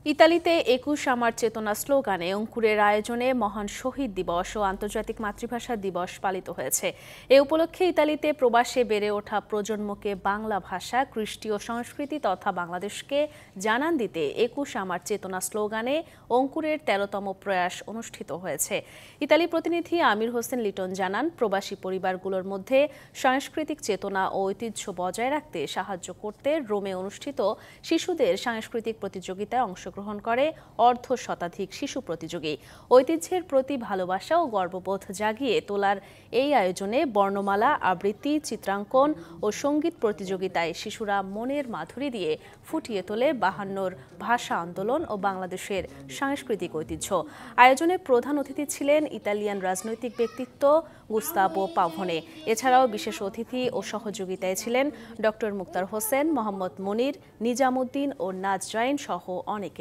ইতালিতে ২১ আমার চেতনা স্লোগানে অঙ্কুরের আয়োজনে মহান শহীদ দিবস ও আন্তর্জাতিক মাতৃভাষা দিবস পালিত হয়েছে। এ উপলক্ষে ইতালিতে প্রবাসে বেড়ে ওঠা প্রজন্মকে বাংলা ভাষা, কৃষ্টি ও সংস্কৃতি তথা বাংলাদেশকে জানান দিতে ২১ আমার চেতনা স্লোগানে অঙ্কুরের ১৩তম প্রয়াস অনুষ্ঠিত হয়েছে। ইতালি প্রতিনিধি আমির হোসেন লিটন জানান, প্রবাসী পরিবারগুলোর মধ্যে সাংস্কৃতিক চেতনা ও ঐতিহ্য বজায় রাখতে সাহায্য করতে রোমে অনুষ্ঠিত শিশুদের সাংস্কৃতিক প্রতিযোগিতায় অংশগ্রহণ করে অর্ধশতাধিক শিশু প্রতিযোগী। ঐতিহ্যের প্রতি ভালোবাসা ও গর্ববোধ জাগিয়ে তোলার এই আয়োজনে বর্ণমালা, আবৃত্তি, চিত্রাঙ্কন ও সঙ্গীত প্রতিযোগিতায় শিশুরা মনের মাধুরী দিয়ে ফুটিয়ে তোলে বাহান্নর ভাষা আন্দোলন ও বাংলাদেশের সাংস্কৃতিক ঐতিহ্য। আয়োজনে প্রধান অতিথি ছিলেন ইতালিয়ান রাজনৈতিক ব্যক্তিত্ব গুস্তাভো পাভনে। এছাড়াও বিশেষ অতিথি ও সহযোগিতায় ছিলেন ডক্টর মুক্তার হোসেন, মোহাম্মদ মনির, নিজামুদ্দিন ও নাজরাইন সহ অনেকে।